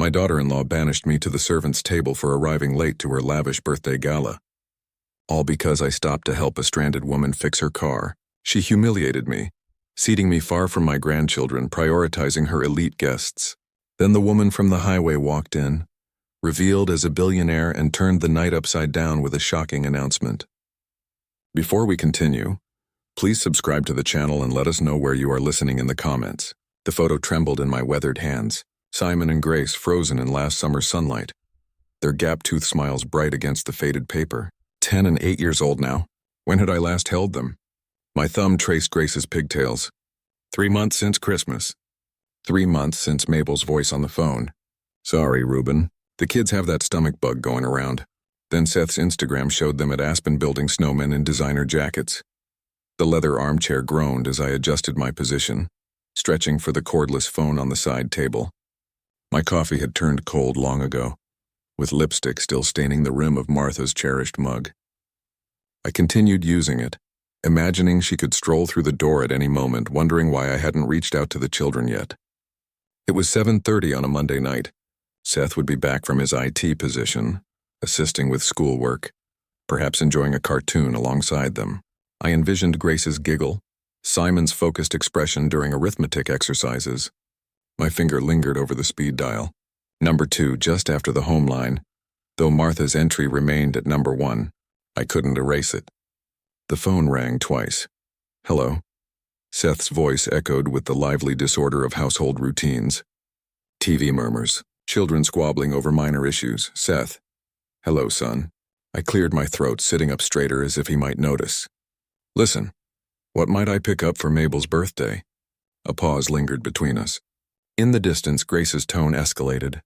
My daughter-in-law banished me to the servants' table for arriving late to her lavish birthday gala. All because I stopped to help a stranded woman fix her car. She humiliated me, seating me far from my grandchildren, prioritizing her elite guests. Then the woman from the highway walked in, revealed as a billionaire, and turned the night upside down with a shocking announcement. Before we continue, please subscribe to the channel and let us know where you are listening in the comments. The photo trembled in my weathered hands. Simon and Grace frozen in last summer's sunlight, their gap-toothed smiles bright against the faded paper. 10 and 8 years old now. When had I last held them? My thumb traced Grace's pigtails. 3 months since Christmas. 3 months since Mabel's voice on the phone. Sorry, Reuben. The kids have that stomach bug going around. Then Seth's Instagram showed them at Aspen building snowmen in designer jackets. The leather armchair groaned as I adjusted my position, stretching for the cordless phone on the side table. My coffee had turned cold long ago, with lipstick still staining the rim of Martha's cherished mug. I continued using it, imagining she could stroll through the door at any moment, wondering why I hadn't reached out to the children yet. It was 7:30 on a Monday night. Seth would be back from his IT position, assisting with schoolwork, perhaps enjoying a cartoon alongside them. I envisioned Grace's giggle, Simon's focused expression during arithmetic exercises. My finger lingered over the speed dial. Number 2 just after the home line, though Martha's entry remained at number 1. I couldn't erase it. The phone rang twice. Hello. Seth's voice echoed with the lively disorder of household routines. TV murmurs, children squabbling over minor issues. Seth. Hello, son. I cleared my throat, sitting up straighter as if he might notice. Listen, what might I pick up for Mabel's birthday? A pause lingered between us. In the distance, Grace's tone escalated.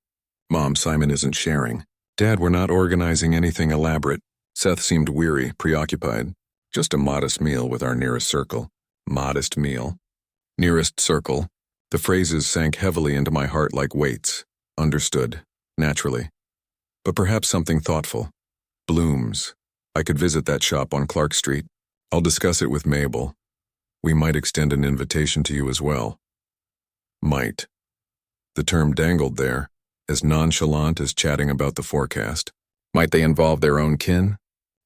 Mom, Simon isn't sharing. Dad, we're not organizing anything elaborate. Seth seemed weary, preoccupied. Just a modest meal with our nearest circle. Modest meal. Nearest circle. The phrases sank heavily into my heart like weights. Understood. Naturally. But perhaps something thoughtful. Blooms. I could visit that shop on Clark Street. I'll discuss it with Mabel. We might extend an invitation to you as well. Might. The term dangled there, as nonchalant as chatting about the forecast. Might they involve their own kin?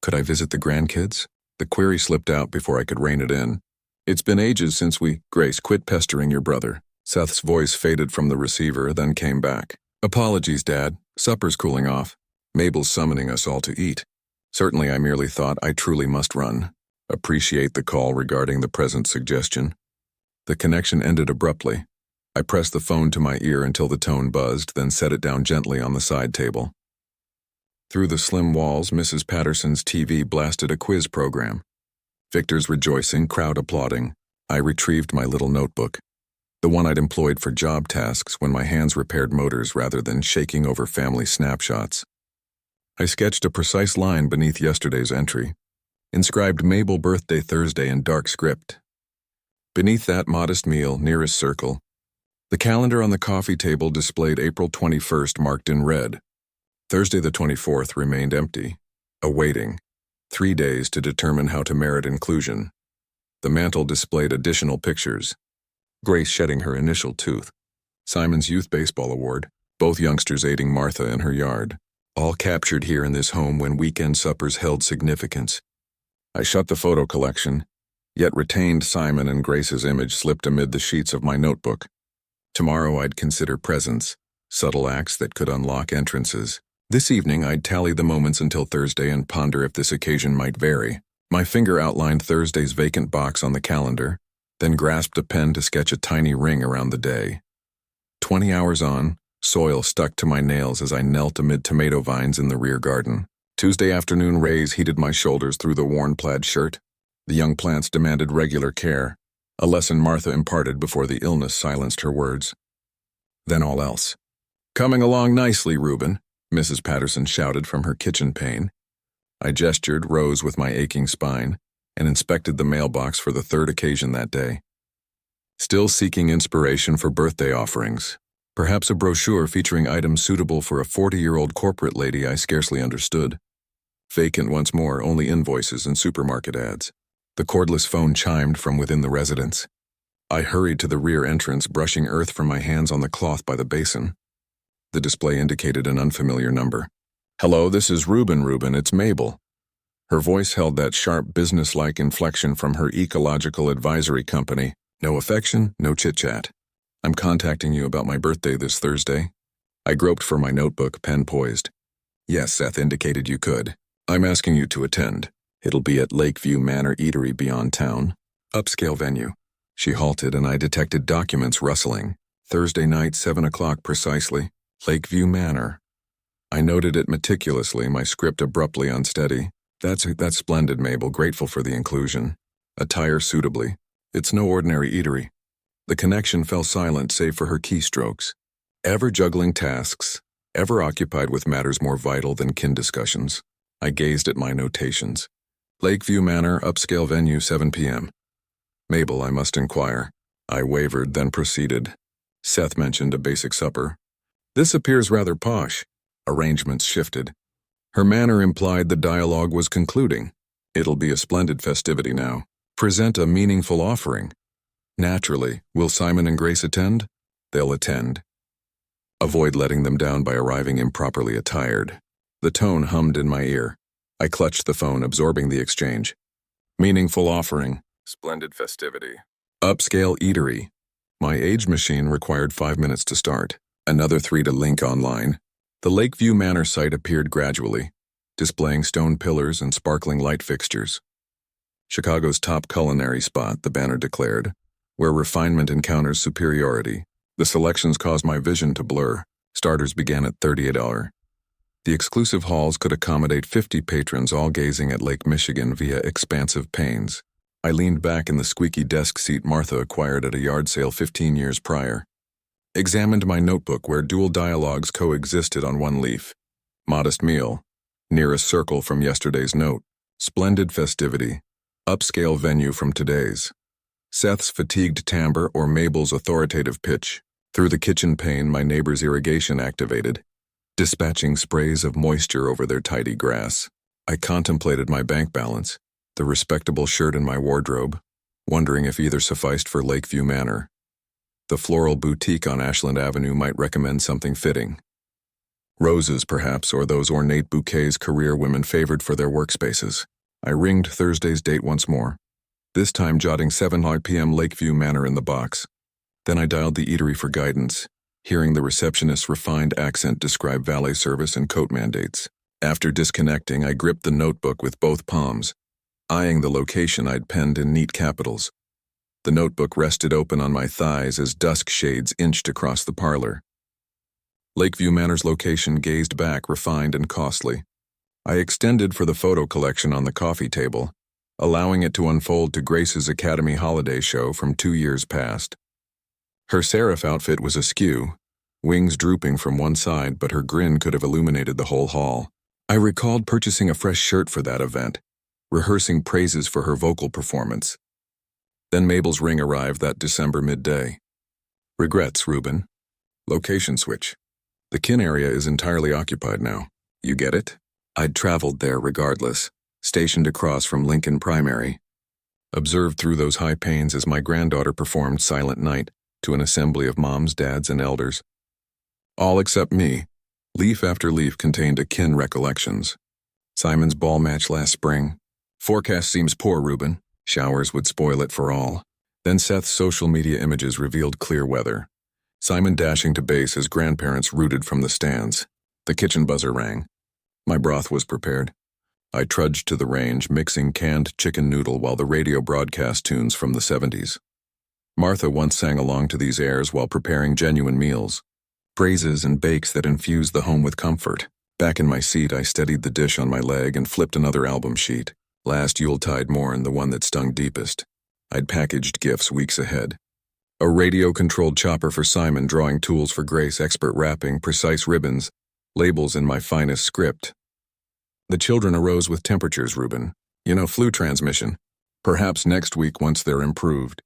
Could I visit the grandkids? The query slipped out before I could rein it in. It's been ages since we— Grace, quit pestering your brother. Seth's voice faded from the receiver, then came back. Apologies, Dad. Supper's cooling off. Mabel's summoning us all to eat. Certainly I merely thought I truly must run. Appreciate the call regarding the present suggestion. The connection ended abruptly. I pressed the phone to my ear until the tone buzzed, then set it down gently on the side table. Through the slim walls, Mrs. Patterson's TV blasted a quiz program. Victor's rejoicing, crowd applauding. I retrieved my little notebook, the one I'd employed for job tasks when my hands repaired motors rather than shaking over family snapshots. I sketched a precise line beneath yesterday's entry, inscribed Mabel birthday Thursday in dark script. Beneath that modest meal, nearest circle, the calendar on the coffee table displayed April 21st marked in red. Thursday the 24th remained empty, awaiting 3 days to determine how to merit inclusion. The mantel displayed additional pictures. Grace shedding her initial tooth, Simon's youth baseball award, both youngsters aiding Martha in her yard, all captured here in this home when weekend suppers held significance. I shut the photo collection, yet retained Simon and Grace's image slipped amid the sheets of my notebook. Tomorrow I'd consider presents, subtle acts that could unlock entrances. This evening I'd tally the moments until Thursday and ponder if this occasion might vary. My finger outlined Thursday's vacant box on the calendar, then grasped a pen to sketch a tiny ring around the day. 20 hours on, soil stuck to my nails as I knelt amid tomato vines in the rear garden. Tuesday afternoon rays heated my shoulders through the worn plaid shirt. The young plants demanded regular care, a lesson Martha imparted before the illness silenced her words. Then all else. Coming along nicely, Reuben, Mrs. Patterson shouted from her kitchen pane. I gestured, rose with my aching spine, and inspected the mailbox for the third occasion that day. Still seeking inspiration for birthday offerings. Perhaps a brochure featuring items suitable for a 40-year-old corporate lady I scarcely understood. Vacant once more, only invoices and supermarket ads. The cordless phone chimed from within the residence. I hurried to the rear entrance, brushing earth from my hands on the cloth by the basin. The display indicated an unfamiliar number. "Hello, this is Ruben, it's Mabel." Her voice held that sharp business-like inflection from her ecological advisory company. "No affection, no chit-chat. I'm contacting you about my birthday this Thursday." I groped for my notebook, pen poised. "Yes, Seth indicated you could. I'm asking you to attend. It'll be at Lakeview Manor Eatery beyond town. Upscale venue." She halted and I detected documents rustling. "Thursday night, 7 o'clock precisely. Lakeview Manor." I noted it meticulously, my script abruptly unsteady. That's splendid, Mabel, grateful for the inclusion. "Attire suitably. It's no ordinary eatery." The connection fell silent save for her keystrokes. Ever juggling tasks, ever occupied with matters more vital than kin discussions. I gazed at my notations. "Lakeview Manor, upscale venue, 7 p.m. "Mabel, I must inquire." I wavered, then proceeded. "Seth mentioned a basic supper. This appears rather posh." Arrangements shifted. Her manner implied the dialogue was concluding. "It'll be a splendid festivity now. Present a meaningful offering." "Naturally. Will Simon and Grace attend?" "They'll attend." Avoid letting them down by arriving improperly attired. The tone hummed in my ear. I clutched the phone, absorbing the exchange. "Meaningful offering. Splendid festivity. Upscale eatery." My age machine required 5 minutes to start, another 3 to link online. The Lakeview Manor site appeared gradually, displaying stone pillars and sparkling light fixtures. "Chicago's top culinary spot," the banner declared, "where refinement encounters superiority." The selections caused my vision to blur. Starters began at $38. The exclusive halls could accommodate 50 patrons, all gazing at Lake Michigan via expansive panes. I leaned back in the squeaky desk seat Martha acquired at a yard sale 15 years prior. Examined my notebook where dual dialogues coexisted on one leaf. "Modest meal. Nearest circle from yesterday's note. Splendid festivity. Upscale venue from today's." Seth's fatigued timbre or Mabel's authoritative pitch. Through the kitchen pane, my neighbor's irrigation activated, dispatching sprays of moisture over their tidy grass. I contemplated my bank balance, the respectable shirt in my wardrobe, wondering if either sufficed for Lakeview Manor. The floral boutique on Ashland Avenue might recommend something fitting. Roses, perhaps, or those ornate bouquets career women favored for their workspaces. I ringed Thursday's date once more, this time jotting 7 p.m. Lakeview Manor in the box. Then I dialed the eatery for guidance, hearing the receptionist's refined accent describe valet service and coat mandates. After disconnecting, I gripped the notebook with both palms, eyeing the location I'd penned in neat capitals. The notebook rested open on my thighs as dusk shades inched across the parlor. Lakeview Manor's location gazed back, refined and costly. I extended for the photo collection on the coffee table, allowing it to unfold to Grace's Academy holiday show from 2 years past. Her seraph outfit was askew, wings drooping from one side, but her grin could have illuminated the whole hall. I recalled purchasing a fresh shirt for that event, rehearsing praises for her vocal performance. Then Mabel's ring arrived that December midday. "Regrets, Ruben. Location switch. The kin area is entirely occupied now. You get it?" I'd traveled there regardless, stationed across from Lincoln Primary. Observed through those high panes as my granddaughter performed Silent Night to an assembly of moms, dads, and elders. All except me. Leaf after leaf contained akin recollections. Simon's ball match last spring. "Forecast seems poor, Ruben. Showers would spoil it for all." Then Seth's social media images revealed clear weather. Simon dashing to base as grandparents rooted from the stands. The kitchen buzzer rang. My broth was prepared. I trudged to the range, mixing canned chicken noodle while the radio broadcast tunes from the 70s. Martha once sang along to these airs while preparing genuine meals. Praises and bakes that infused the home with comfort. Back in my seat, I steadied the dish on my leg and flipped another album sheet. Last Yuletide morn, the one that stung deepest. I'd packaged gifts weeks ahead. A radio-controlled chopper for Simon, drawing tools for Grace, expert wrapping, precise ribbons, labels in my finest script. The children arose with temperatures, Ruben. Flu transmission. Perhaps next week once they're improved.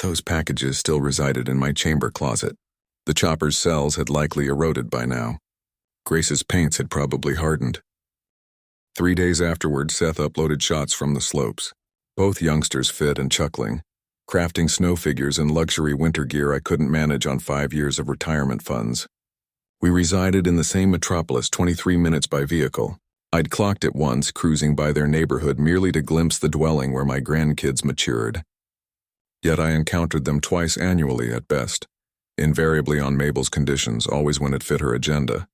Those packages still resided in my chamber closet. The chopper's cells had likely eroded by now. Grace's paints had probably hardened. 3 days afterward, Seth uploaded shots from the slopes. Both youngsters fit and chuckling, crafting snow figures in luxury winter gear I couldn't manage on 5 years of retirement funds. We resided in the same metropolis 23 minutes by vehicle. I'd clocked it once, cruising by their neighborhood merely to glimpse the dwelling where my grandkids matured. Yet I encountered them twice annually at best, invariably on Mabel's conditions, always when it fit her agenda.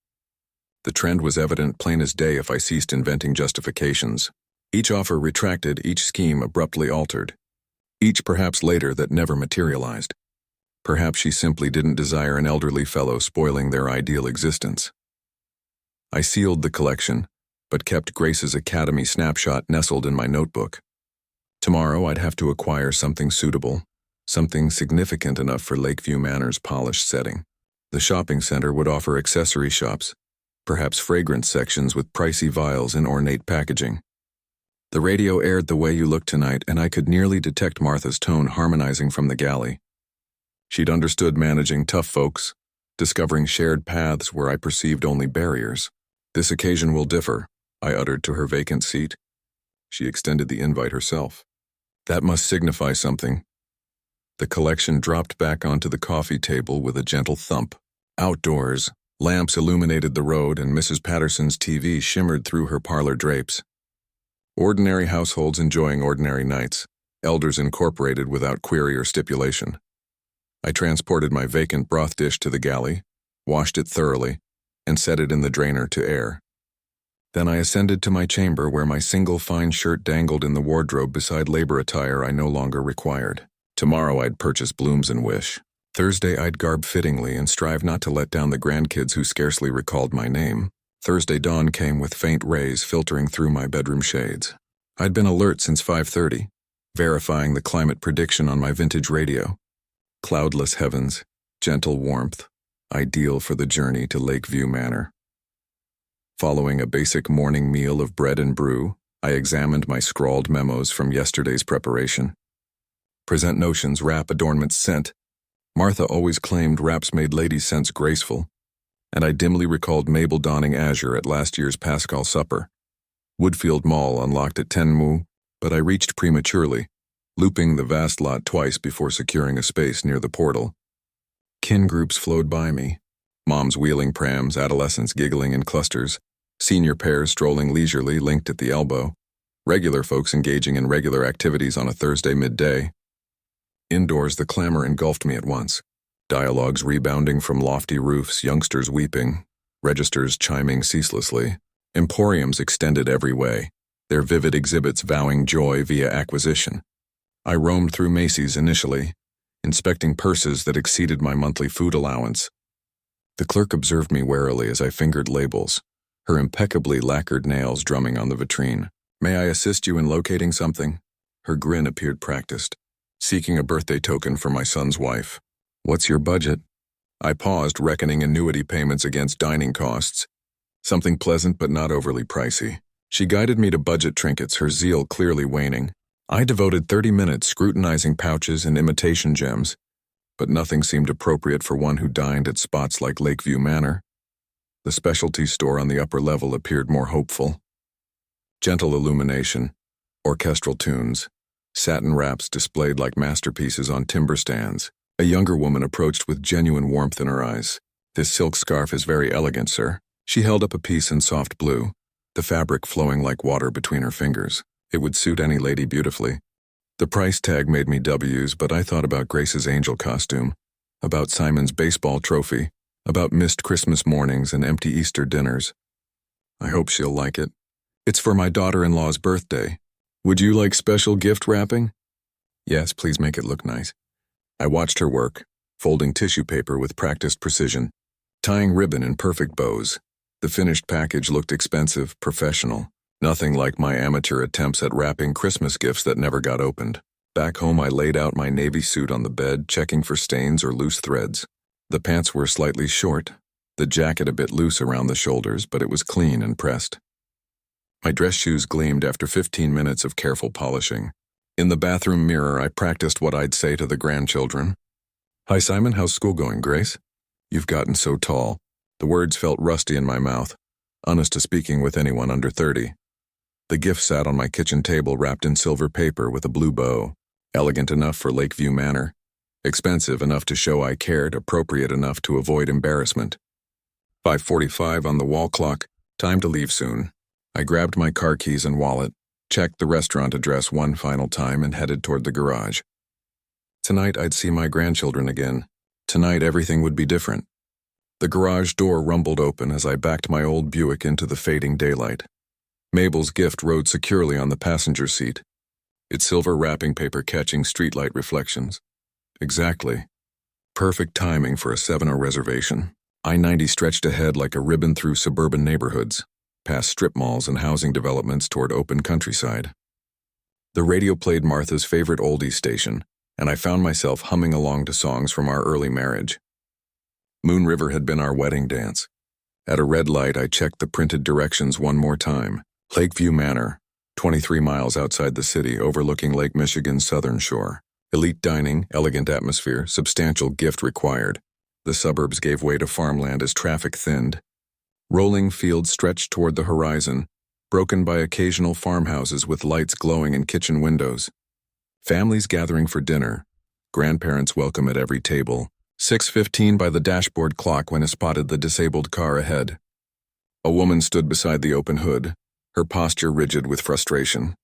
The trend was evident plain as day if I ceased inventing justifications. Each offer retracted, each scheme abruptly altered. Each perhaps later that never materialized. Perhaps she simply didn't desire an elderly fellow spoiling their ideal existence. I sealed the collection, but kept Grace's Academy snapshot nestled in my notebook. Tomorrow I'd have to acquire something suitable, something significant enough for Lakeview Manor's polished setting. The shopping center would offer accessory shops, perhaps fragrance sections with pricey vials in ornate packaging. The radio aired "The Way You Look Tonight," and I could nearly detect Martha's tone harmonizing from the galley. She'd understood managing tough folks, discovering shared paths where I perceived only barriers. "This occasion will differ," I uttered to her vacant seat. She extended the invite herself. That must signify something. The collection dropped back onto the coffee table with a gentle thump. Outdoors, lamps illuminated the road and Mrs. Patterson's TV shimmered through her parlor drapes. Ordinary households enjoying ordinary nights, elders incorporated without query or stipulation. I transported my vacant broth dish to the galley, washed it thoroughly, and set it in the drainer to air. Then I ascended to my chamber where my single fine shirt dangled in the wardrobe beside labor attire I no longer required. Tomorrow I'd purchase blooms and wish. Thursday I'd garb fittingly and strive not to let down the grandkids who scarcely recalled my name. Thursday dawn came with faint rays filtering through my bedroom shades. I'd been alert since 5:30, verifying the climate prediction on my vintage radio. Cloudless heavens, gentle warmth, ideal for the journey to Lakeview Manor. Following a basic morning meal of bread and brew, I examined my scrawled memos from yesterday's preparation. Present notions, wrap, adornments, scent. Martha always claimed wraps made ladies' scents graceful, and I dimly recalled Mabel donning azure at last year's Pascal supper. Woodfield Mall unlocked at 10 mu, but I reached prematurely, looping the vast lot twice before securing a space near the portal. Kin groups flowed by me. Moms wheeling prams, adolescents giggling in clusters, senior pairs strolling leisurely linked at the elbow, regular folks engaging in regular activities on a Thursday midday. Indoors, the clamor engulfed me at once. Dialogues rebounding from lofty roofs, youngsters weeping, registers chiming ceaselessly, emporiums extended every way, their vivid exhibits vowing joy via acquisition. I roamed through Macy's initially, inspecting purses that exceeded my monthly food allowance. The clerk observed me warily as I fingered labels, her impeccably lacquered nails drumming on the vitrine. "May I assist you in locating something?" Her grin appeared practiced. "Seeking a birthday token for my son's wife." "What's your budget?" I paused, reckoning annuity payments against dining costs. Something pleasant but not overly pricey. She guided me to budget trinkets, her zeal clearly waning. I devoted 30 minutes scrutinizing pouches and imitation gems, but nothing seemed appropriate for one who dined at spots like Lakeview Manor. The specialty store on the upper level appeared more hopeful. Gentle illumination, orchestral tunes, satin wraps displayed like masterpieces on timber stands. A younger woman approached with genuine warmth in her eyes. "This silk scarf is very elegant, sir." She held up a piece in soft blue, the fabric flowing like water between her fingers. It would suit any lady beautifully. The price tag made me W's, but I thought about Grace's angel costume, about Simon's baseball trophy, about missed Christmas mornings and empty Easter dinners. I hope she'll like it. "It's for my daughter-in-law's birthday. Would you like special gift wrapping?" "Yes, please make it look nice." I watched her work, folding tissue paper with practiced precision, tying ribbon in perfect bows. The finished package looked expensive, professional. Nothing like my amateur attempts at wrapping Christmas gifts that never got opened. Back home, I laid out my navy suit on the bed, checking for stains or loose threads. The pants were slightly short, the jacket a bit loose around the shoulders, but it was clean and pressed. My dress shoes gleamed after 15 minutes of careful polishing. In the bathroom mirror, I practiced what I'd say to the grandchildren. "Hi, Simon, how's school going, Grace?" "You've gotten so tall." The words felt rusty in my mouth, honest to speaking with anyone under 30. The gift sat on my kitchen table wrapped in silver paper with a blue bow, elegant enough for Lakeview Manor, expensive enough to show I cared, appropriate enough to avoid embarrassment. 5:45 on the wall clock. Time to leave soon. I grabbed my car keys and wallet, checked the restaurant address one final time, and headed toward the garage. Tonight I'd see my grandchildren again. Tonight everything would be different. The garage door rumbled open as I backed my old Buick into the fading daylight. Mabel's gift rode securely on the passenger seat, its silver wrapping paper catching streetlight reflections. Exactly. Perfect timing for a 7:00 reservation. I-90 stretched ahead like a ribbon through suburban neighborhoods, past strip malls and housing developments toward open countryside. The radio played Martha's favorite oldies station, and I found myself humming along to songs from our early marriage. Moon River had been our wedding dance. At a red light, I checked the printed directions one more time. Lakeview Manor, 23 miles outside the city, overlooking Lake Michigan's southern shore. Elite dining, elegant atmosphere, substantial gift required. The suburbs gave way to farmland as traffic thinned. Rolling fields stretched toward the horizon, broken by occasional farmhouses with lights glowing in kitchen windows. Families gathering for dinner, grandparents welcome at every table. 6:15 by the dashboard clock when I spotted the disabled car ahead. A woman stood beside the open hood, her posture rigid with frustration.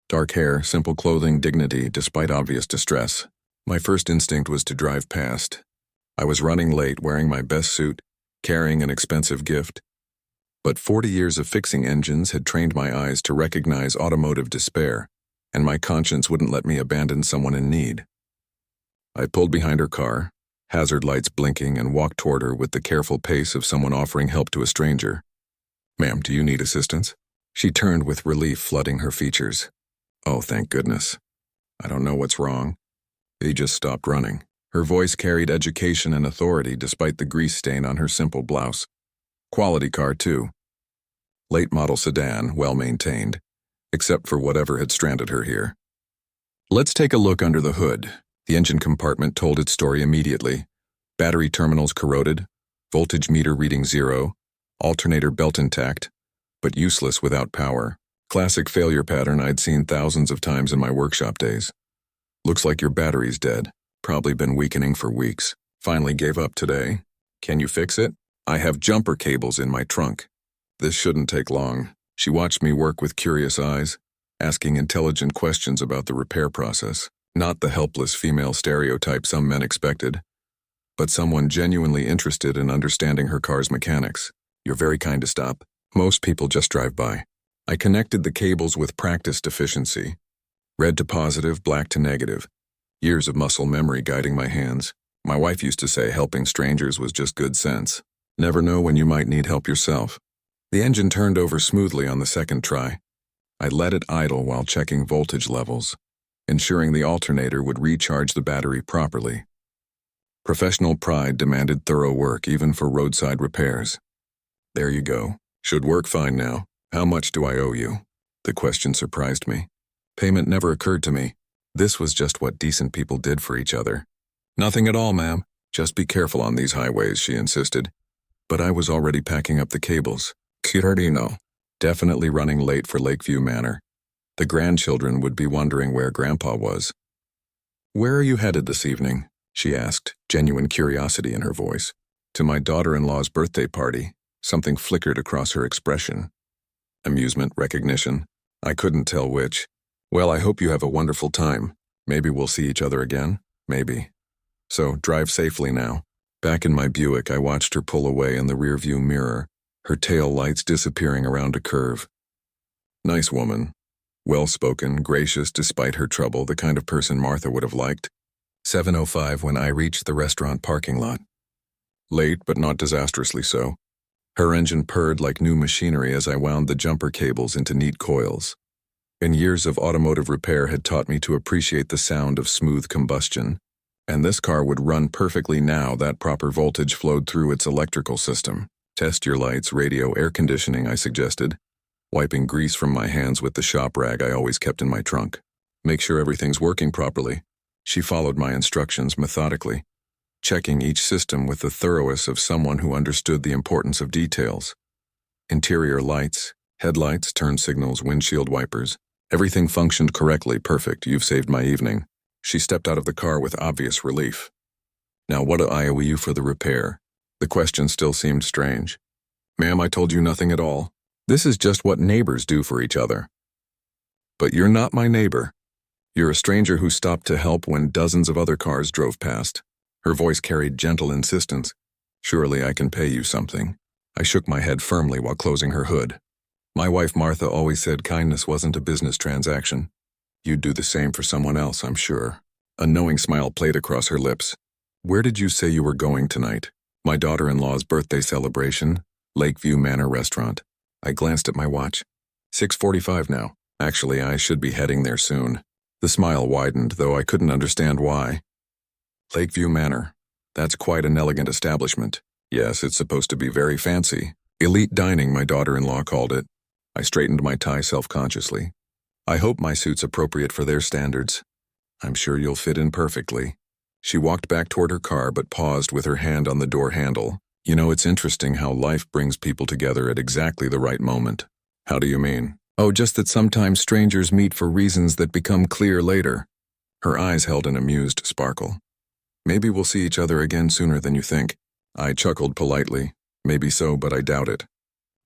Dark hair, simple clothing, dignity, despite obvious distress. My first instinct was to drive past. I was running late, wearing my best suit, carrying an expensive gift. But 40 years of fixing engines had trained my eyes to recognize automotive despair, and my conscience wouldn't let me abandon someone in need. I pulled behind her car, hazard lights blinking, and walked toward her with the careful pace of someone offering help to a stranger. "Ma'am, do you need assistance?" She turned with relief flooding her features. "Oh, thank goodness. I don't know what's wrong." He just stopped running. Her voice carried education and authority despite the grease stain on her simple blouse. Quality car, too. Late model sedan, well-maintained, except for whatever had stranded her here. "Let's take a look under the hood." The engine compartment told its story immediately. Battery terminals corroded, voltage meter reading 0, alternator belt intact, but useless without power. Classic failure pattern I'd seen thousands of times in my workshop days. "Looks like your battery's dead. Probably been weakening for weeks. Finally gave up today. Can you fix it? I have jumper cables in my trunk. This shouldn't take long." She watched me work with curious eyes, asking intelligent questions about the repair process. Not the helpless female stereotype some men expected, but someone genuinely interested in understanding her car's mechanics. "You're very kind to stop. Most people just drive by." I connected the cables with practiced efficiency. Red to positive, black to negative. Years of muscle memory guiding my hands. My wife used to say helping strangers was just good sense. Never know when you might need help yourself. The engine turned over smoothly on the second try. I let it idle while checking voltage levels, ensuring the alternator would recharge the battery properly. Professional pride demanded thorough work even for roadside repairs. "There you go. Should work fine now. How much do I owe you?" The question surprised me. Payment never occurred to me. This was just what decent people did for each other. "Nothing at all, ma'am. Just be careful on these highways," she insisted. But I was already packing up the cables. Girardino. Definitely running late for Lakeview Manor. The grandchildren would be wondering where Grandpa was. "Where are you headed this evening?" she asked, genuine curiosity in her voice. "To my daughter-in-law's birthday party." Something flickered across her expression. Amusement, recognition. I couldn't tell which. "Well, I hope you have a wonderful time. Maybe we'll see each other again. Maybe. So, drive safely now." Back in my Buick, I watched her pull away in the rearview mirror, her tail lights disappearing around a curve. Nice woman. Well-spoken, gracious despite her trouble, the kind of person Martha would have liked. 7:05 when I reached the restaurant parking lot. Late, but not disastrously so. Her engine purred like new machinery as I wound the jumper cables into neat coils. And years of automotive repair had taught me to appreciate the sound of smooth combustion. And this car would run perfectly now that proper voltage flowed through its electrical system. "Test your lights, radio, air conditioning," I suggested, wiping grease from my hands with the shop rag I always kept in my trunk. "Make sure everything's working properly." She followed my instructions methodically, checking each system with the thoroughness of someone who understood the importance of details. Interior lights, headlights, turn signals, windshield wipers. Everything functioned correctly. "Perfect, you've saved my evening." She stepped out of the car with obvious relief. "Now what do I owe you for the repair?" The question still seemed strange. Ma'am, I told you nothing at all. This is just what neighbors do for each other. But you're not my neighbor. You're a stranger who stopped to help when dozens of other cars drove past. Her voice carried gentle insistence. Surely I can pay you something. I shook my head firmly while closing her hood. My wife Martha always said kindness wasn't a business transaction. You'd do the same for someone else, I'm sure. A knowing smile played across her lips. Where did you say you were going tonight? My daughter-in-law's birthday celebration, Lakeview Manor Restaurant. I glanced at my watch. 6:45 now. Actually, I should be heading there soon. The smile widened, though I couldn't understand why. Lakeview Manor. That's quite an elegant establishment. Yes, it's supposed to be very fancy. Elite dining, my daughter-in-law called it. I straightened my tie self-consciously. I hope my suit's appropriate for their standards. I'm sure you'll fit in perfectly. She walked back toward her car but paused with her hand on the door handle. You know, it's interesting how life brings people together at exactly the right moment. How do you mean? Oh, just that sometimes strangers meet for reasons that become clear later. Her eyes held an amused sparkle. Maybe we'll see each other again sooner than you think. I chuckled politely. Maybe so, but I doubt it.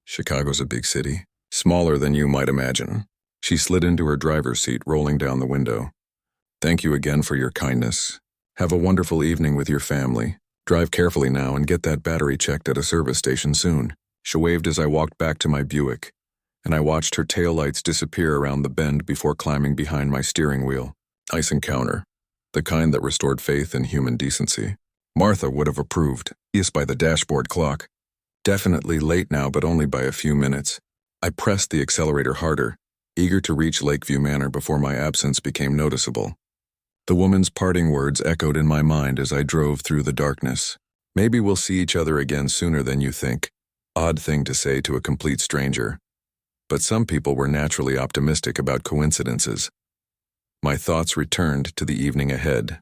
Chicago's a big city. Smaller than you might imagine. She slid into her driver's seat, rolling down the window. Thank you again for your kindness. Have a wonderful evening with your family. Drive carefully now and get that battery checked at a service station soon. She waved as I walked back to my Buick, and I watched her taillights disappear around the bend before climbing behind my steering wheel. Nice encounter. The kind that restored faith in human decency. Martha would have approved, yes, by the dashboard clock. Definitely late now, but only by a few minutes. I pressed the accelerator harder, eager to reach Lakeview Manor before my absence became noticeable. The woman's parting words echoed in my mind as I drove through the darkness. Maybe we'll see each other again sooner than you think. Odd thing to say to a complete stranger. But some people were naturally optimistic about coincidences. My thoughts returned to the evening ahead.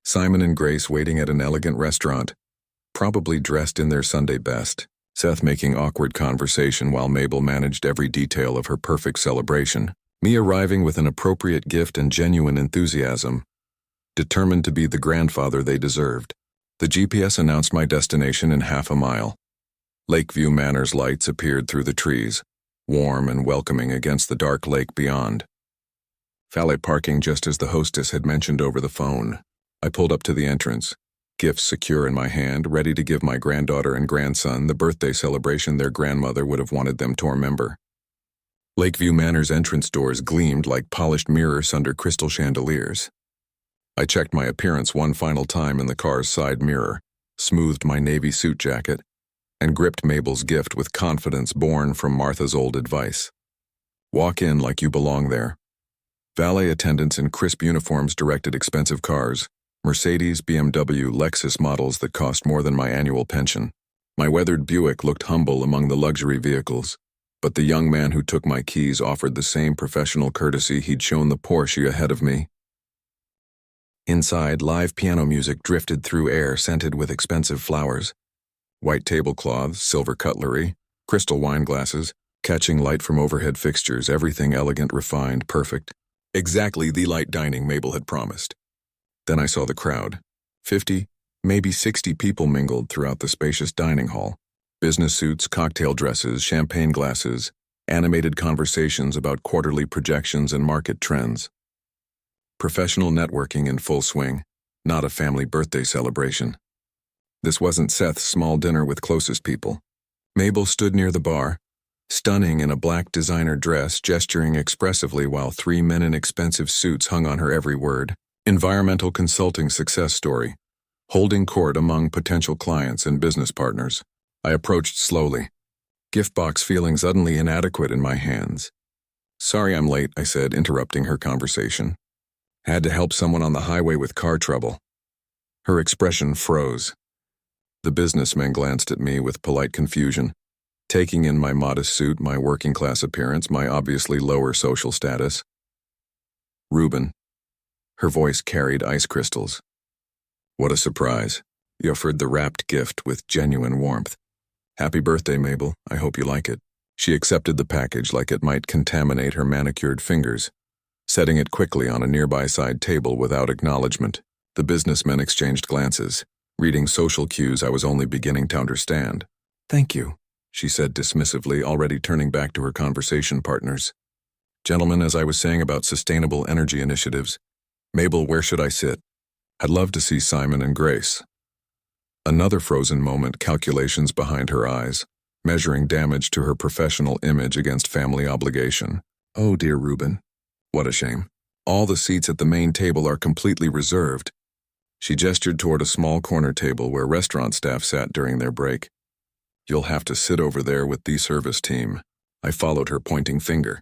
Simon and Grace waiting at an elegant restaurant, probably dressed in their Sunday best. Seth making awkward conversation while Mabel managed every detail of her perfect celebration. Me arriving with an appropriate gift and genuine enthusiasm, determined to be the grandfather they deserved. The GPS announced my destination in half a mile. Lakeview Manor's lights appeared through the trees, warm and welcoming against the dark lake beyond. Valet parking just as the hostess had mentioned over the phone. I pulled up to the entrance, gifts secure in my hand, ready to give my granddaughter and grandson the birthday celebration their grandmother would have wanted them to remember. Lakeview Manor's entrance doors gleamed like polished mirrors under crystal chandeliers. I checked my appearance one final time in the car's side mirror, smoothed my navy suit jacket, and gripped Mabel's gift with confidence born from Martha's old advice. Walk in like you belong there. Valet attendants in crisp uniforms directed expensive cars, Mercedes, BMW, Lexus models that cost more than my annual pension. My weathered Buick looked humble among the luxury vehicles, but the young man who took my keys offered the same professional courtesy he'd shown the Porsche ahead of me. Inside, live piano music drifted through air scented with expensive flowers. White tablecloths, silver cutlery, crystal wine glasses, catching light from overhead fixtures, everything elegant, refined, perfect. Exactly the light dining Mabel had promised. Then I saw the crowd. 50, maybe 60 people mingled throughout the spacious dining hall. Business suits, cocktail dresses, champagne glasses, animated conversations about quarterly projections and market trends. Professional networking in full swing, not a family birthday celebration. This wasn't Seth's small dinner with closest people. Mabel stood near the bar, stunning in a black designer dress, gesturing expressively while 3 men in expensive suits hung on her every word. Environmental consulting success story, holding court among potential clients and business partners. I approached slowly, gift box feeling suddenly inadequate in my hands. Sorry I'm late, I said, interrupting her conversation. Had to help someone on the highway with car trouble. Her expression froze. The businessman glanced at me with polite confusion, taking in my modest suit, my working-class appearance, my obviously lower social status. Reuben. Her voice carried ice crystals. What a surprise. He offered the wrapped gift with genuine warmth. Happy birthday, Mabel. I hope you like it. She accepted the package like it might contaminate her manicured fingers, setting it quickly on a nearby side table without acknowledgement. The businessmen exchanged glances, reading social cues I was only beginning to understand. Thank you, she said dismissively, already turning back to her conversation partners. Gentlemen, as I was saying about sustainable energy initiatives, Mabel, where should I sit? I'd love to see Simon and Grace. Another frozen moment, calculations behind her eyes, measuring damage to her professional image against family obligation. Oh dear Reuben. What a shame. All the seats at the main table are completely reserved. She gestured toward a small corner table where restaurant staff sat during their break. You'll have to sit over there with the service team. I followed her pointing finger.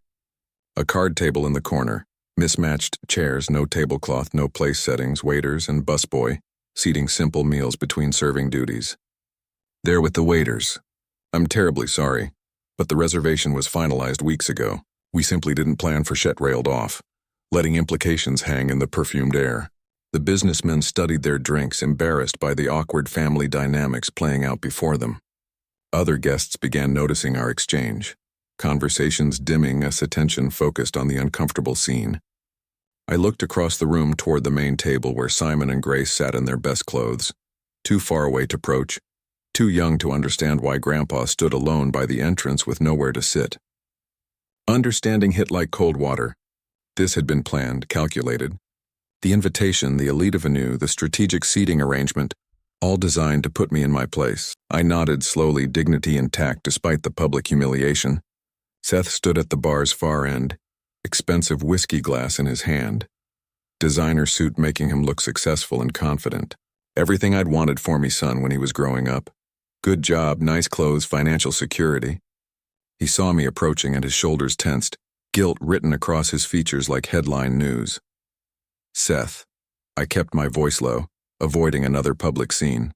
A card table in the corner, mismatched chairs, no tablecloth, no place settings, waiters and busboy, seating simple meals between serving duties. There with the waiters. I'm terribly sorry, but the reservation was finalized weeks ago. We simply didn't plan for Chet railed off, letting implications hang in the perfumed air. The businessmen studied their drinks, embarrassed by the awkward family dynamics playing out before them. Other guests began noticing our exchange, conversations dimming as attention focused on the uncomfortable scene. I looked across the room toward the main table where Simon and Grace sat in their best clothes, too far away to approach, too young to understand why Grandpa stood alone by the entrance with nowhere to sit. Understanding hit like cold water. This had been planned, calculated. The invitation, the elite avenue, the strategic seating arrangement, all designed to put me in my place. I nodded slowly, dignity intact despite the public humiliation. Seth stood at the bar's far end, expensive whiskey glass in his hand. Designer suit making him look successful and confident. Everything I'd wanted for me son when he was growing up. Good job, nice clothes, financial security. He saw me approaching and his shoulders tensed, guilt written across his features like headline news. Seth. I kept my voice low, avoiding another public scene.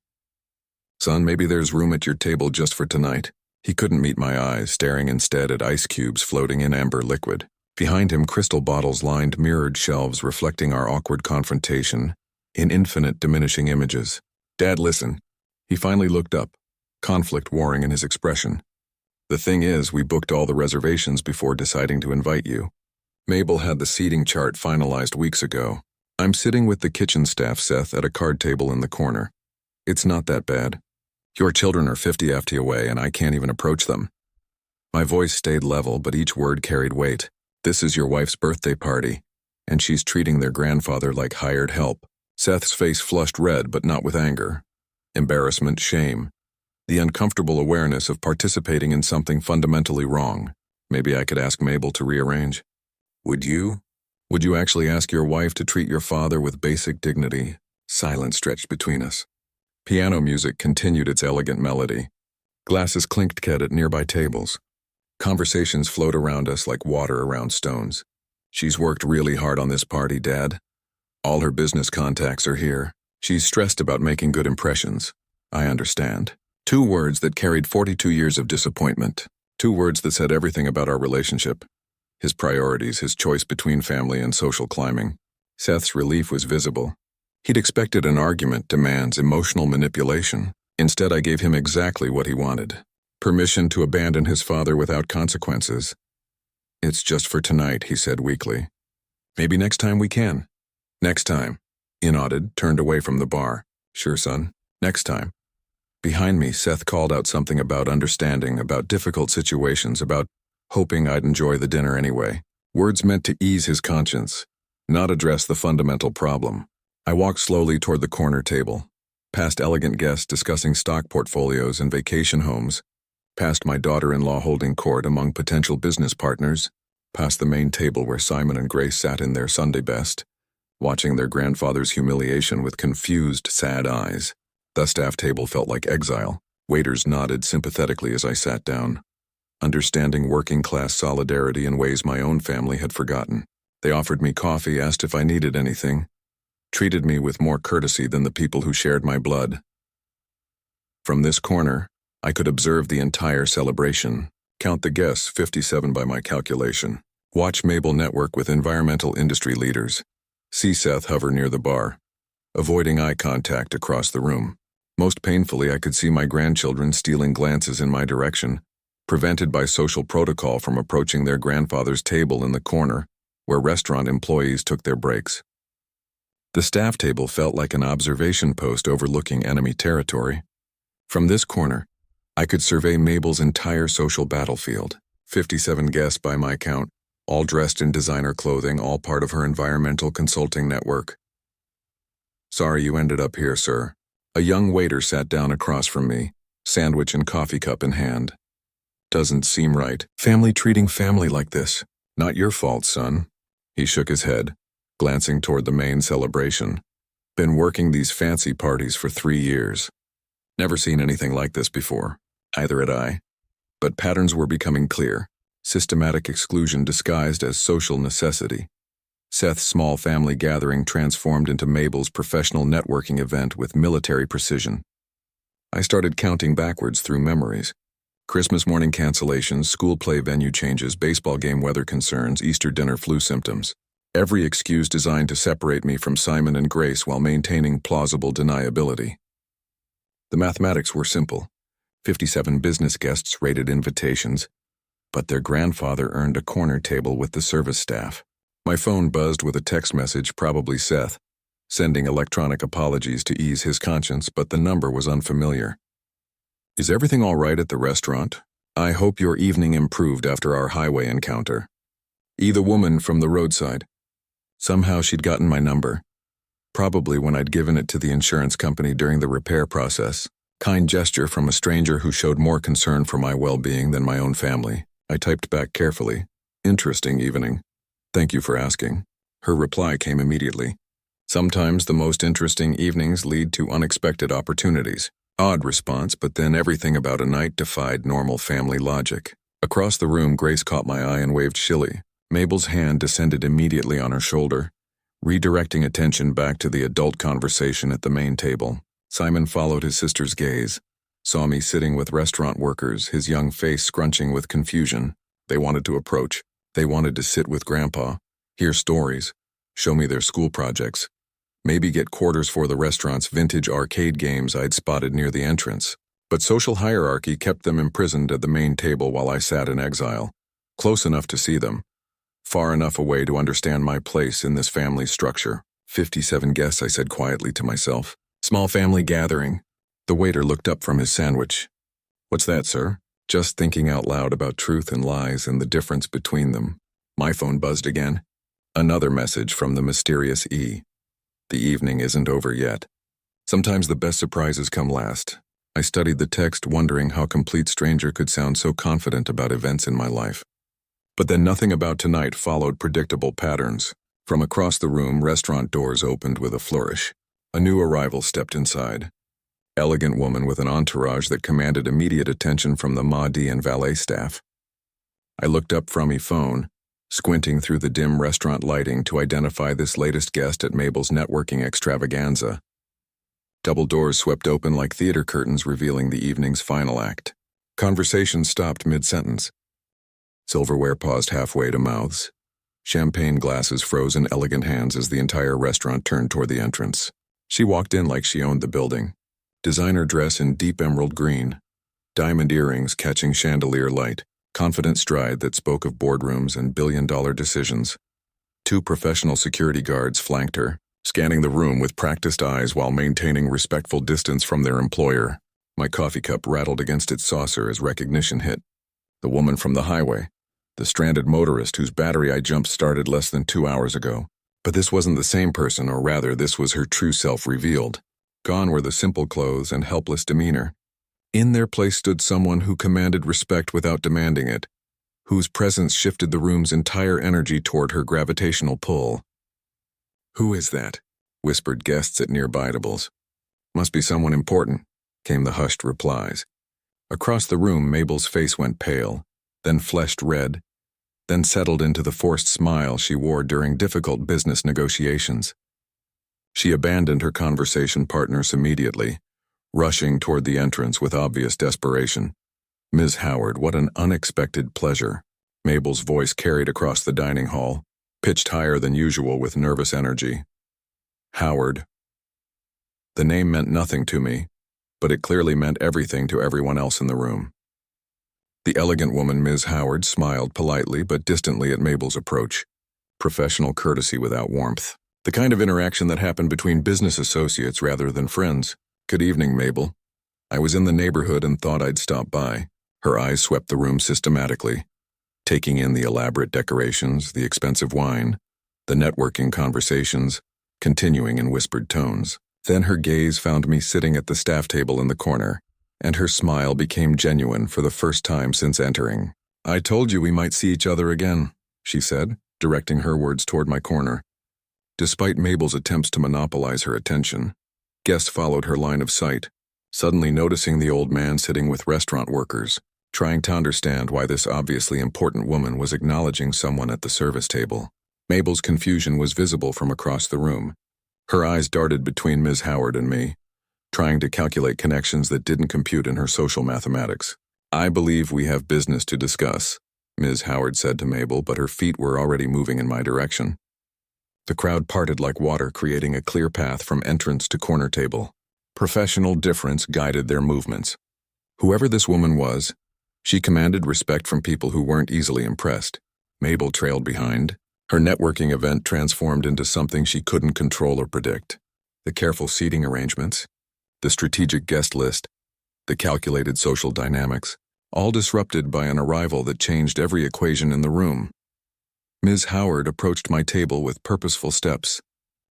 Son, maybe there's room at your table just for tonight. He couldn't meet my eyes, staring instead at ice cubes floating in amber liquid. Behind him, crystal bottles lined mirrored shelves reflecting our awkward confrontation in infinite diminishing images. Dad, listen. He finally looked up, conflict warring in his expression. The thing is, we booked all the reservations before deciding to invite you. Mabel had the seating chart finalized weeks ago. I'm sitting with the kitchen staff, Seth, at a card table in the corner. It's not that bad. Your children are 50 ft away and I can't even approach them. My voice stayed level, but each word carried weight. This is your wife's birthday party, and she's treating their grandfather like hired help. Seth's face flushed red, but not with anger. Embarrassment, shame. The uncomfortable awareness of participating in something fundamentally wrong. Maybe I could ask Mabel to rearrange. Would you? Would you actually ask your wife to treat your father with basic dignity? Silence stretched between us. Piano music continued its elegant melody. Glasses clinked at nearby tables. Conversations flowed around us like water around stones. She's worked really hard on this party, Dad. All her business contacts are here. She's stressed about making good impressions. I understand. 2 words that carried 42 years of disappointment. 2 words that said everything about our relationship. His priorities, his choice between family and social climbing. Seth's relief was visible. He'd expected an argument, demands, emotional manipulation. Instead, I gave him exactly what he wanted. Permission to abandon his father without consequences. It's just for tonight, he said weakly. Maybe next time we can. Next time. He nodded, turned away from the bar. Sure, son. Next time. Behind me, Seth called out something about understanding, about difficult situations, about hoping I'd enjoy the dinner anyway. Words meant to ease his conscience, not address the fundamental problem. I walked slowly toward the corner table, past elegant guests discussing stock portfolios and vacation homes, past my daughter-in-law holding court among potential business partners, past the main table where Simon and Grace sat in their Sunday best, watching their grandfather's humiliation with confused, sad eyes. The staff table felt like exile. Waiters nodded sympathetically as I sat down, understanding working-class solidarity in ways my own family had forgotten. They offered me coffee, asked if I needed anything, treated me with more courtesy than the people who shared my blood. From this corner, I could observe the entire celebration, count the guests, 57 by my calculation, watch Mabel network with environmental industry leaders, see Seth hover near the bar, avoiding eye contact across the room. Most painfully, I could see my grandchildren stealing glances in my direction, prevented by social protocol from approaching their grandfather's table in the corner, where restaurant employees took their breaks. The staff table felt like an observation post overlooking enemy territory. From this corner, I could survey Mabel's entire social battlefield. 57 guests by my count, all dressed in designer clothing, all part of her environmental consulting network. "Sorry you ended up here, sir." A young waiter sat down across from me, sandwich and coffee cup in hand. "Doesn't seem right. Family treating family like this. Not your fault, son." He shook his head, glancing toward the main celebration. "Been working these fancy parties for 3 years. Never seen anything like this before. Either had I. But patterns were becoming clear. Systematic exclusion disguised as social necessity. Seth's small family gathering transformed into Mabel's professional networking event with military precision. I started counting backwards through memories. Christmas morning cancellations, school play venue changes, baseball game weather concerns, Easter dinner flu symptoms. Every excuse designed to separate me from Simon and Grace while maintaining plausible deniability. The mathematics were simple. 57 business guests rated invitations, but their grandfather earned a corner table with the service staff. My phone buzzed with a text message, probably Seth, sending electronic apologies to ease his conscience, but the number was unfamiliar. "Is everything all right at the restaurant? I hope your evening improved after our highway encounter." The woman from the roadside. Somehow she'd gotten my number. Probably when I'd given it to the insurance company during the repair process. Kind gesture from a stranger who showed more concern for my well-being than my own family. I typed back carefully. "Interesting evening. Thank you for asking." Her reply came immediately. "Sometimes the most interesting evenings lead to unexpected opportunities." Odd response, but then everything about a night defied normal family logic. Across the room, Grace caught my eye and waved shilly. Mabel's hand descended immediately on her shoulder, redirecting attention back to the adult conversation at the main table. Simon followed his sister's gaze, saw me sitting with restaurant workers, his young face scrunching with confusion. They wanted to approach. They wanted to sit with Grandpa, hear stories, show me their school projects, maybe get quarters for the restaurant's vintage arcade games I'd spotted near the entrance. But social hierarchy kept them imprisoned at the main table while I sat in exile, close enough to see them, far enough away to understand my place in this family structure. 57 guests, I said quietly to myself. Small family gathering. The waiter looked up from his sandwich. "What's that, sir?" Just thinking out loud about truth and lies and the difference between them. My phone buzzed again. Another message from the mysterious E. "The evening isn't over yet." Sometimes the best surprises come last. I studied the text, wondering how a complete stranger could sound so confident about events in my life. But then nothing about tonight followed predictable patterns. From across the room, restaurant doors opened with a flourish. A new arrival stepped inside. Elegant woman with an entourage that commanded immediate attention from the Mahdi and valet staff. I looked up from my phone, squinting through the dim restaurant lighting to identify this latest guest at Mabel's networking extravaganza. Double doors swept open like theater curtains, revealing the evening's final act. Conversation stopped mid-sentence. Silverware paused halfway to mouths. Champagne glasses froze in elegant hands as the entire restaurant turned toward the entrance. She walked in like she owned the building. Designer dress in deep emerald green. Diamond earrings catching chandelier light. Confident stride that spoke of boardrooms and billion-dollar decisions. 2 professional security guards flanked her, scanning the room with practiced eyes while maintaining respectful distance from their employer. My coffee cup rattled against its saucer as recognition hit. The woman from the highway. The stranded motorist whose battery I jump-started less than 2 hours ago. But this wasn't the same person, or rather, this was her true self revealed. Gone were the simple clothes and helpless demeanor. In their place stood someone who commanded respect without demanding it, whose presence shifted the room's entire energy toward her gravitational pull. "Who is that?" whispered guests at nearby tables. "Must be someone important," came the hushed replies. Across the room, Mabel's face went pale, then fleshed red, then settled into the forced smile she wore during difficult business negotiations. She abandoned her conversation partners immediately, rushing toward the entrance with obvious desperation. "Ms. Howard, what an unexpected pleasure." Mabel's voice carried across the dining hall, pitched higher than usual with nervous energy. Howard. The name meant nothing to me, but it clearly meant everything to everyone else in the room. The elegant woman, Ms. Howard, smiled politely but distantly at Mabel's approach. Professional courtesy without warmth. The kind of interaction that happened between business associates rather than friends. "Good evening, Mabel." I was in the neighborhood and thought I'd stop by. Her eyes swept the room systematically, taking in the elaborate decorations, the expensive wine, the networking conversations, continuing in whispered tones. Then her gaze found me sitting at the staff table in the corner, and her smile became genuine for the first time since entering. "I told you we might see each other again," she said, directing her words toward my corner. Despite Mabel's attempts to monopolize her attention, guests followed her line of sight, suddenly noticing the old man sitting with restaurant workers, trying to understand why this obviously important woman was acknowledging someone at the service table. Mabel's confusion was visible from across the room. Her eyes darted between Ms. Howard and me, trying to calculate connections that didn't compute in her social mathematics. "I believe we have business to discuss," Ms. Howard said to Mabel, but her feet were already moving in my direction. The crowd parted like water, creating a clear path from entrance to corner table. Professional difference guided their movements. Whoever this woman was, she commanded respect from people who weren't easily impressed. Mabel trailed behind. Her networking event transformed into something she couldn't control or predict. The careful seating arrangements, the strategic guest list, the calculated social dynamics, all disrupted by an arrival that changed every equation in the room. Ms. Howard approached my table with purposeful steps,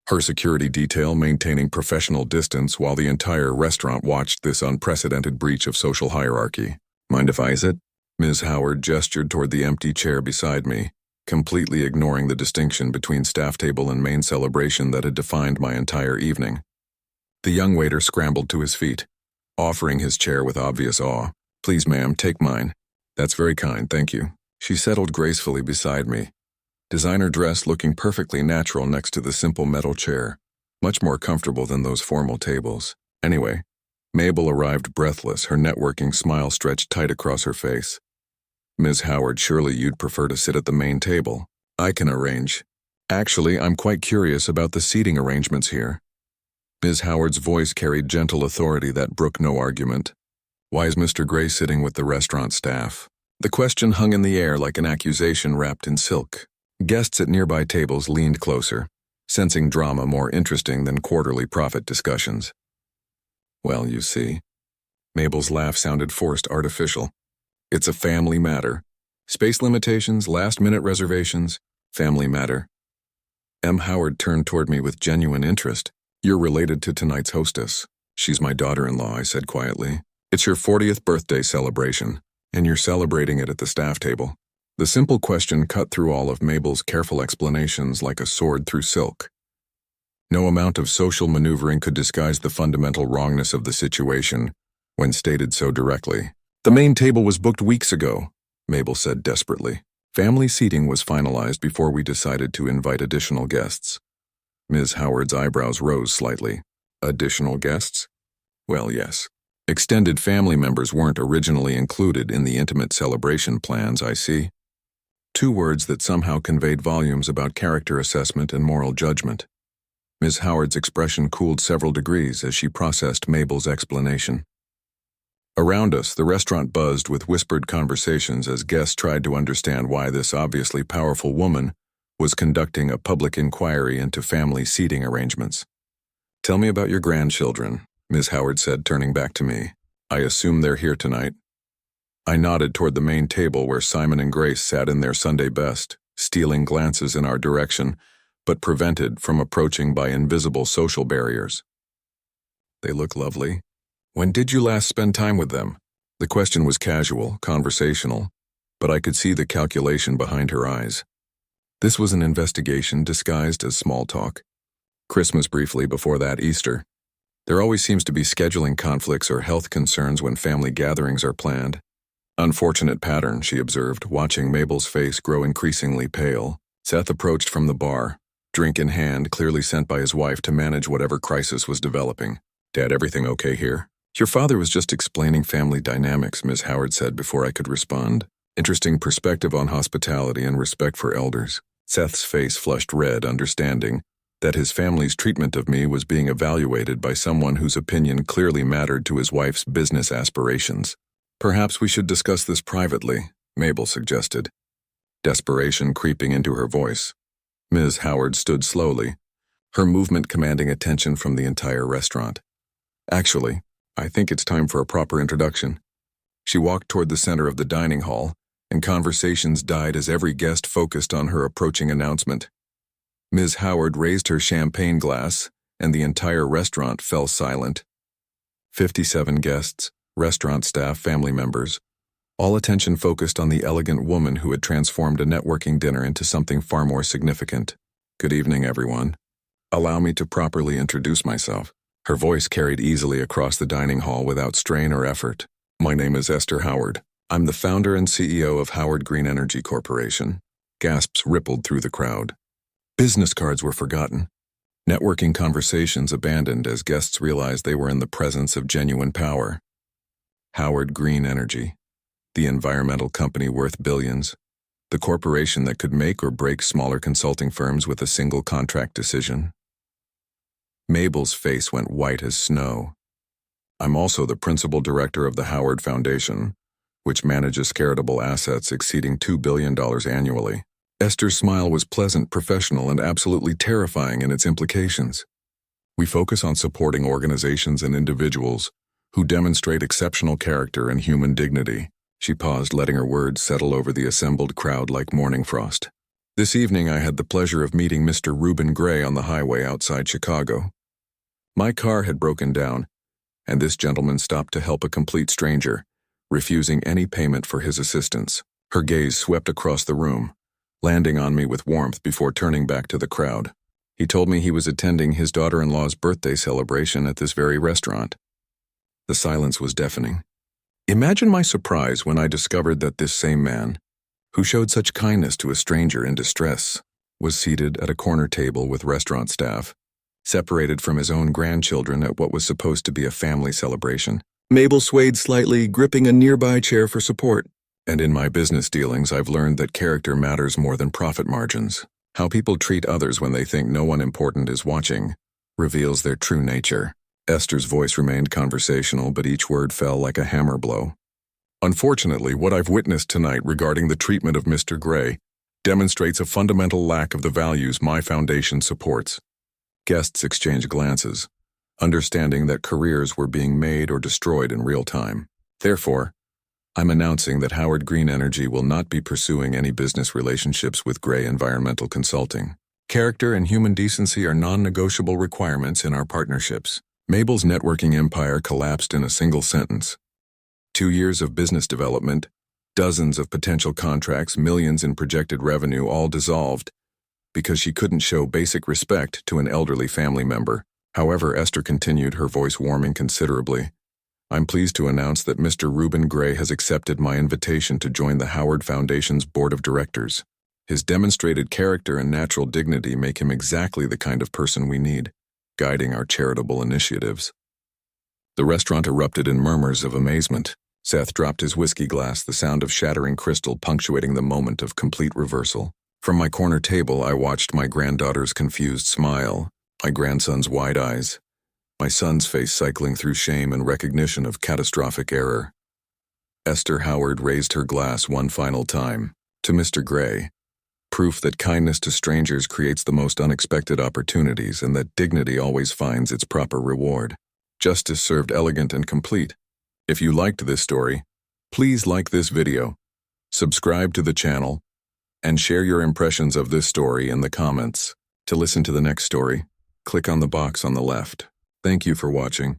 her security detail maintaining professional distance while the entire restaurant watched this unprecedented breach of social hierarchy. "Mind if I sit?" Ms. Howard gestured toward the empty chair beside me, completely ignoring the distinction between staff table and main celebration that had defined my entire evening. The young waiter scrambled to his feet, offering his chair with obvious awe. "Please, ma'am, take mine." "That's very kind, thank you." She settled gracefully beside me, designer dress looking perfectly natural next to the simple metal chair, much more comfortable than those formal tables. Anyway, Mabel arrived breathless, her networking smile stretched tight across her face. "Ms. Howard, surely you'd prefer to sit at the main table. I can arrange. Actually, I'm quite curious about the seating arrangements here." Ms. Howard's voice carried gentle authority that brooked no argument. "Why is Mr. Gray sitting with the restaurant staff?" The question hung in the air like an accusation wrapped in silk. Guests at nearby tables leaned closer, sensing drama more interesting than quarterly profit discussions. "Well, you see." Mabel's laugh sounded forced, artificial. "It's a family matter. Space limitations, last-minute reservations, family matter." M. Howard turned toward me with genuine interest. "You're related to tonight's hostess." "She's my daughter-in-law," I said quietly. "It's your 40th birthday celebration, and you're celebrating it at the staff table." The simple question cut through all of Mabel's careful explanations like a sword through silk. No amount of social maneuvering could disguise the fundamental wrongness of the situation when stated so directly. "The main table was booked weeks ago," Mabel said desperately. "Family seating was finalized before we decided to invite additional guests." Ms. Howard's eyebrows rose slightly. "Additional guests?" "Well, yes. Extended family members weren't originally included in the intimate celebration plans, I see." Two words that somehow conveyed volumes about character assessment and moral judgment. Ms. Howard's expression cooled several degrees as she processed Mabel's explanation. Around us, the restaurant buzzed with whispered conversations as guests tried to understand why this obviously powerful woman was conducting a public inquiry into family seating arrangements. "Tell me about your grandchildren," Ms. Howard said, turning back to me. "I assume they're here tonight." I nodded toward the main table where Simon and Grace sat in their Sunday best, stealing glances in our direction, but prevented from approaching by invisible social barriers. "They look lovely. When did you last spend time with them?" The question was casual, conversational, but I could see the calculation behind her eyes. This was an investigation disguised as small talk. Christmas briefly, before that Easter. There always seems to be scheduling conflicts or health concerns when family gatherings are planned. "Unfortunate pattern," she observed, watching Mabel's face grow increasingly pale. Seth approached from the bar, drink in hand, clearly sent by his wife to manage whatever crisis was developing. "Dad, everything okay here?" "Your father was just explaining family dynamics," Ms. Howard said before I could respond. "Interesting perspective on hospitality and respect for elders." Seth's face flushed red, understanding that his family's treatment of me was being evaluated by someone whose opinion clearly mattered to his wife's business aspirations. "Perhaps we should discuss this privately," Mabel suggested, desperation creeping into her voice. Ms. Howard stood slowly, her movement commanding attention from the entire restaurant. "Actually, I think it's time for a proper introduction." She walked toward the center of the dining hall, and conversations died as every guest focused on her approaching announcement. Ms. Howard raised her champagne glass, and the entire restaurant fell silent. 57 guests, restaurant staff, family members, all attention focused on the elegant woman who had transformed a networking dinner into something far more significant. "Good evening, everyone. Allow me to properly introduce myself." Her voice carried easily across the dining hall without strain or effort. "My name is Esther Howard. I'm the founder and CEO of Howard Green Energy Corporation." Gasps rippled through the crowd. Business cards were forgotten. Networking conversations abandoned as guests realized they were in the presence of genuine power. Howard Green Energy, the environmental company worth billions, the corporation that could make or break smaller consulting firms with a single contract decision. Mabel's face went white as snow. "I'm also the principal director of the Howard Foundation, which manages charitable assets exceeding $2 billion annually." Esther's smile was pleasant, professional, and absolutely terrifying in its implications. "We focus on supporting organizations and individuals who demonstrate exceptional character and human dignity." She paused, letting her words settle over the assembled crowd like morning frost. "This evening I had the pleasure of meeting Mr. Reuben Gray on the highway outside Chicago. My car had broken down, and this gentleman stopped to help a complete stranger, refusing any payment for his assistance." Her gaze swept across the room, landing on me with warmth before turning back to the crowd. "He told me he was attending his daughter-in-law's birthday celebration at this very restaurant." The silence was deafening. Imagine my surprise when I discovered that this same man, who showed such kindness to a stranger in distress, was seated at a corner table with restaurant staff, separated from his own grandchildren at what was supposed to be a family celebration. Mabel swayed slightly, gripping a nearby chair for support. "And in my business dealings, I've learned that character matters more than profit margins. How people treat others when they think no one important is watching reveals their true nature." Esther's voice remained conversational, but each word fell like a hammer blow. "Unfortunately, what I've witnessed tonight regarding the treatment of Mr. Gray demonstrates a fundamental lack of the values my foundation supports." Guests exchanged glances, understanding that careers were being made or destroyed in real time. "Therefore, I'm announcing that Howard Green Energy will not be pursuing any business relationships with Gray Environmental Consulting. Character and human decency are non-negotiable requirements in our partnerships." Mabel's networking empire collapsed in a single sentence. 2 years of business development, dozens of potential contracts, millions in projected revenue, all dissolved because she couldn't show basic respect to an elderly family member. However, Esther continued, her voice warming considerably. "I'm pleased to announce that Mr. Reuben Gray has accepted my invitation to join the Howard Foundation's board of directors. His demonstrated character and natural dignity make him exactly the kind of person we need, guiding our charitable initiatives." The restaurant erupted in murmurs of amazement. Seth dropped his whiskey glass, the sound of shattering crystal punctuating the moment of complete reversal. From my corner table, I watched my granddaughter's confused smile, my grandson's wide eyes, my son's face cycling through shame and recognition of catastrophic error. Esther Howard raised her glass one final time, to Mr. Gray, proof that kindness to strangers creates the most unexpected opportunities and that dignity always finds its proper reward. Justice served elegant and complete. If you liked this story, please like this video, subscribe to the channel, and share your impressions of this story in the comments. To listen to the next story, click on the box on the left. Thank you for watching.